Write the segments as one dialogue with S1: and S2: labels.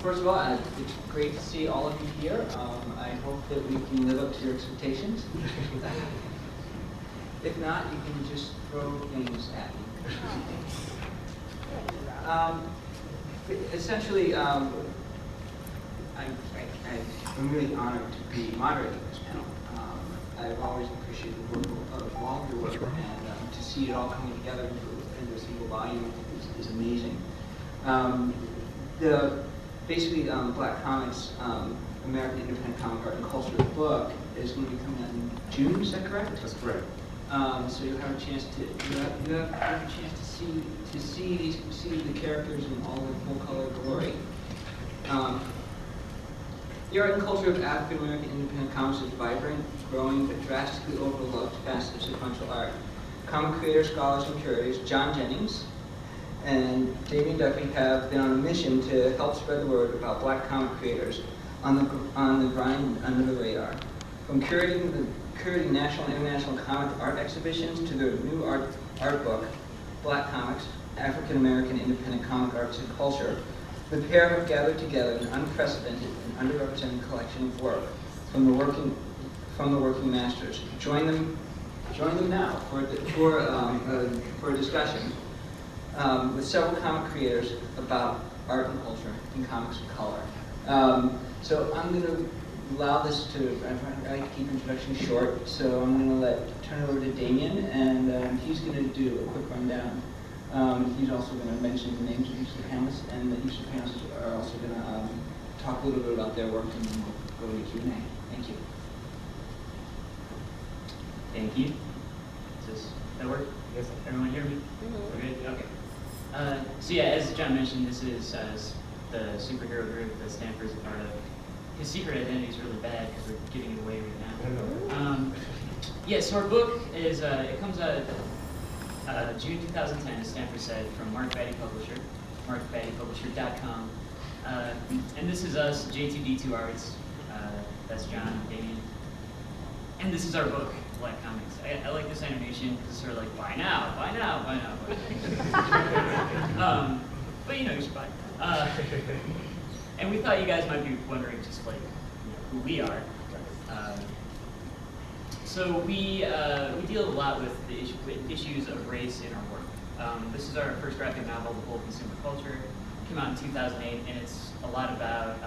S1: First of all, it's great to see all of you here. I hope that we can live up to your expectations. If not, you can just throw things at me. Essentially, I'm really honored to be moderating this panel. I've always appreciated the work of all of your work, and to see it all coming together into a single volume is amazing. Basically, Black Comics, American Independent Comic Art and Culture book is going to be coming out in June. Is that correct?
S2: That's correct.
S1: So you'll have a chance to see the characters in all their full color glory. The art and culture of African American independent comics is vibrant, growing, but drastically overlooked facet of sequential art. Comic creators, scholars, and curators John Jennings and Damian Duffy have been on a mission to help spread the word about Black comic creators on the grind under the radar. From curating national and international comic art exhibitions to their new art book, Black Comics, African American Independent Comic Arts and Culture, the pair have gathered together an unprecedented and underrepresented collection of work from the working masters. Join them now for a discussion with several comic creators about art and culture and comics and color. So I'm going to allow this to, I like to keep introductions short, so I'm going to turn it over to Damian, and he's going to do a quick rundown. He's also going to mention the names of each of the panelists, and each of the panelists are also going to talk a little bit about their work, and then we'll go to Q&A. Thank you.
S3: Thank you. Does that work?
S2: Yes.
S3: Everyone hear me? We're good? Okay. So yeah, as John mentioned, this is the superhero group that Stanford's a part of. His secret identity is really bad because we're giving it away right now. Yeah, so our book is, it comes out June 2010, as Stanford said, from Mark Batty Publisher, markbattypublisher.com. And this is us, C2E2 Arts, that's John and Damian. And this is our book, Black Comics. I like this animation because it's sort of like, why now? Why now? Why now? But you know, you should buy it. And we thought you guys might be wondering just like who we are. So we deal a lot with the issues of race in our work. This is our first graphic novel, The Whole Consumer Culture. It came out in 2008, and it's a lot about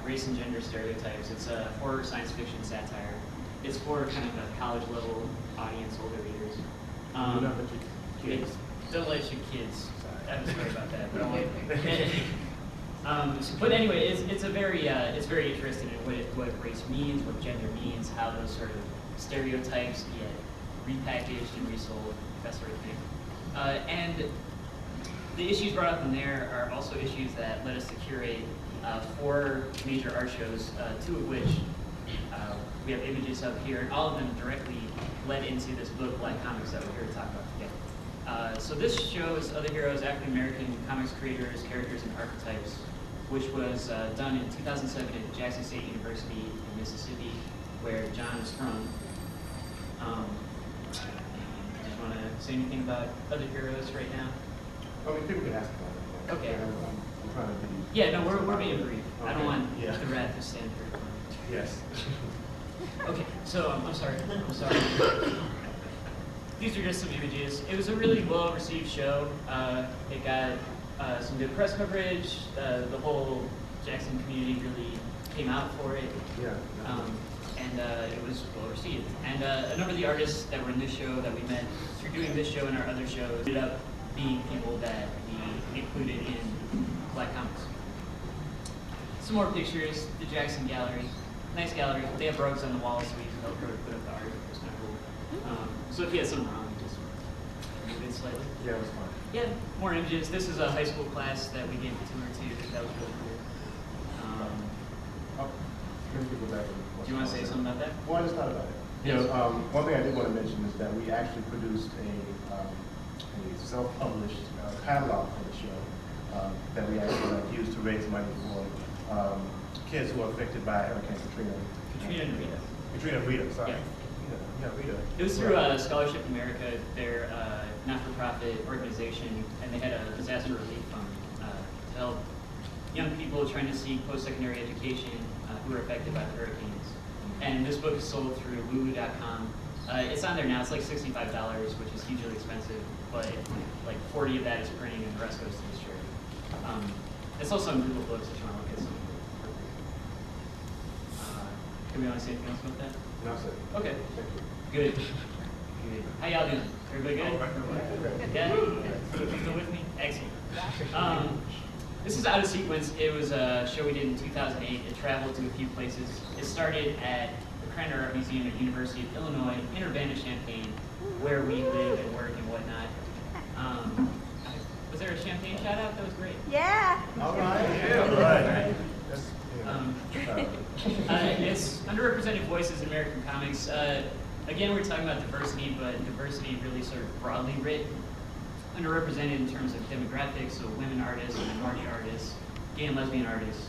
S3: race and gender stereotypes. It's a horror science fiction satire. It's for kind of a college level audience, older readers.
S2: Don't let your kids.
S3: Don't let your kids. I'm sorry about that. But anyway, it's very interesting in what race means, what gender means, how those sort of stereotypes get repackaged and resold, that sort of thing. And the issues brought up in there are also issues that led us to curate 4 major art shows, 2 of which we have images of here, and all of them directly led into this book, Black Comics, that we're here to talk about today. So this shows Other Heroes, African American Comics Creators, Characters, and Archetypes, which was done in 2007 at Jackson State University in Mississippi, where John is from. Do you want to say anything about Other Heroes right now?
S2: I mean, people can ask about it.
S3: Okay.
S2: I'm trying to be...
S3: Yeah, no, we're being brief.
S2: Okay.
S3: I don't want
S2: Yeah.
S3: the wrath of Stanford.
S2: Yes.
S3: Okay, so I'm sorry. These are just some images. It was a really well-received show. It got some good press coverage. The whole Jackson community really came out for it.
S2: Yeah.
S3: And it was well-received. And a number of the artists that were in this show that we met through doing this show and our other shows ended up being people that we included in Black Comics. Some more pictures, the Jackson Gallery. Nice gallery. They have rugs on the walls, so we helped her put up the art. It was kind of cool. So if you had something wrong, just move it slightly.
S2: Yeah, it was fun.
S3: Yeah, more images. This is a high school class that we gave a tour to. That was really cool.
S2: Let me go back.
S3: Do you want to say something about that?
S2: Well, I just thought about it.
S3: Yes.
S2: One thing I did want to mention is that we actually produced a self-published catalog for the show that we actually used to raise money for kids who are affected by Hurricane Katrina.
S3: Katrina and Rita.
S2: Katrina and Rita, sorry.
S3: Yeah.
S2: Rita.
S3: It was through Scholarship America, their not-for-profit organization, and they had a disaster relief fund to help young people, trying to seek post-secondary education who are affected by the hurricanes. And this book is sold through lulu.com. It's on there now. It's like $65, which is hugely expensive, but like 40 of that is printing and the rest goes to this charity. It's also on Google Books if you want to look at some of it. Can we want to say anything else about that?
S2: No, sir.
S3: Okay.
S2: Thank you.
S3: Good. Good. How y'all doing? Everybody good? Yeah? Still with me? Excellent. This is out of sequence. It was a show we did in 2008. It traveled to a few places. It started at the Kreiner Art Museum at University of Illinois in Urbana-Champaign, where we live and work and whatnot. Was there a Champaign shout out? That was great.
S4: Yeah.
S2: All right. Yeah. All right.
S3: It's underrepresented voices in American comics. Again, we're talking about diversity, but diversity really sort of broadly writ. Underrepresented in terms of demographics, so women artists, minority artists, gay and lesbian artists.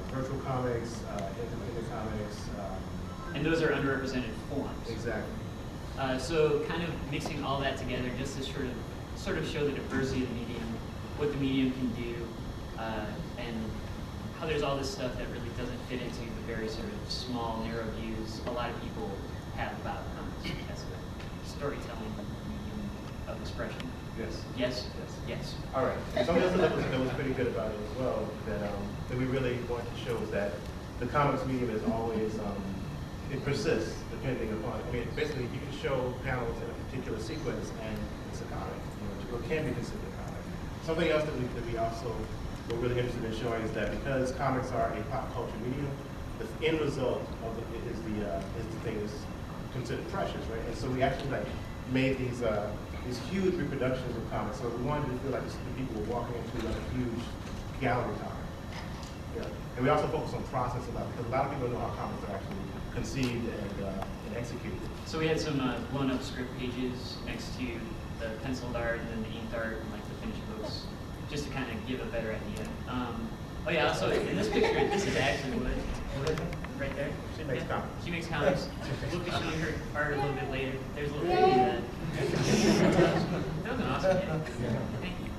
S2: Virtual comics, independent comics.
S3: And those are underrepresented forms.
S2: Exactly.
S3: So kind of mixing all that together just to sort of show the diversity of the medium, what the medium can do, and how there's all this stuff that really doesn't fit into the very sort of small, narrow views a lot of people have about comics as a storytelling medium of expression.
S2: Yes.
S3: Yes?
S2: Yes.
S3: Yes.
S2: All right. Something else that was pretty good about it as well that we really want to show is that the comics medium is always it persists depending upon. I mean, basically, you can show panels in a particular sequence and it's a comic, or it can be considered a comic. Something else that we also were really interested in showing is that because comics are a pop culture medium, the end result of is the thing that's considered precious, right? And so we actually made these huge reproductions of comics. So we wanted to feel like the people were walking into like a huge gallery comic. Yeah. And we also focus on process a lot because a lot of people don't know how comics are actually conceived and executed.
S3: So we had some blown up script pages next to the penciled art and then the inked art and like the finished books, just to kind of give a better idea. Oh yeah, also in this picture, this is actually what right there.
S2: She makes comics.
S3: She makes comics. We'll be showing her art a little bit later. There's a little bit of that. That was an awesome game. Thank you.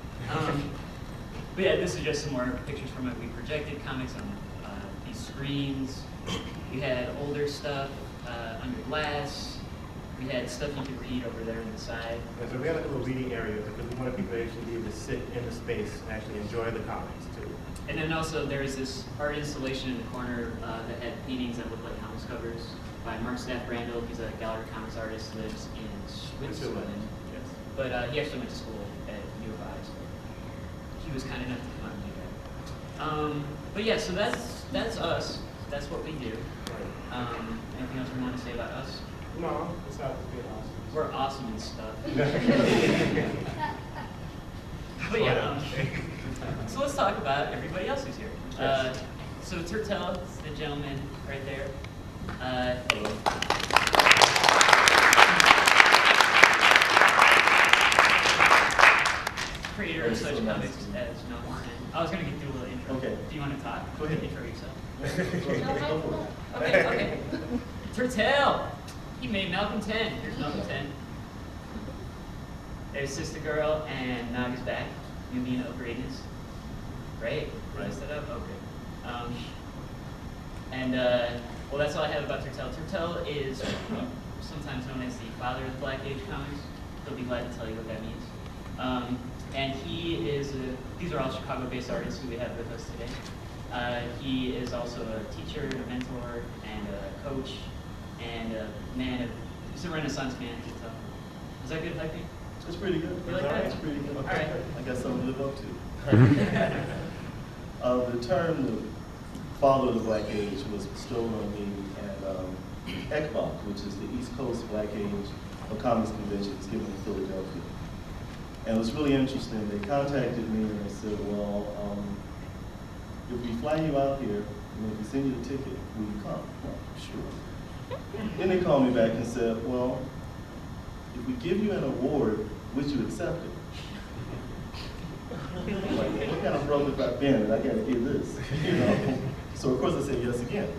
S3: But yeah, this is just some more pictures from it. We projected comics on these screens. We had older stuff under glass. We had stuff you could read over there on the side.
S2: And so we had a little reading area because we wanted people to actually be able to sit in the space and actually enjoy the comics too.
S3: And then also there's this art installation in the corner that had paintings that looked like comics covers by Mark Staff Brandel. He's a gallery comics artist, lives in Switzerland.
S2: Yes.
S3: But he actually went to school at U of I, so he was kind enough to come out and do that. But yeah, so that's us. That's what we do.
S2: Right.
S3: Anything else we want to say about us?
S2: No, it's not being awesome.
S3: We're awesome and stuff. But yeah, so let's talk about everybody else who's here.
S2: Yes.
S3: So Turtel, the gentleman right there. Creator of such comics as Malcolm 10. I was going to get through a little intro.
S2: Okay.
S3: Do you want to talk?
S2: Go ahead.
S3: Intro yourself.
S2: Go for it.
S3: Okay. Turtel! He made Malcolm 10. Here's Malcolm 10. There's Sister Girl and Naga's back. You mean upgradedness. Great. Did I set up? Okay. Well, that's all I have about Turtel. Turtel is sometimes known as the father of the Black Age comics. He'll be glad to tell you what that means. And he is, these are all Chicago-based artists who we have with us today. He is also a teacher, a mentor, and a coach, and a man of, he's a Renaissance man, Turtel. Is that good hyping?
S5: It's pretty good.
S3: You like that?
S5: It's pretty good.
S3: All right.
S5: I got something to live up to. The term the father of the Black Age was bestowed on me at ECBOC, which is the East Coast Black Age of Comics Convention. It's given in Philadelphia. And it was really interesting. They contacted me and they said, well, if we fly you out here, and if we send you the ticket, will you come? Well, sure. Then they called me back and said, well, if we give you an award, would you accept it? I'm like, what kind of broke if I've been, and I got to get this, you know? So of course I said yes again.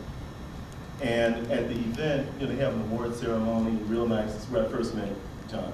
S5: And at the event, they have an award ceremony, real nice. It's where I first met John.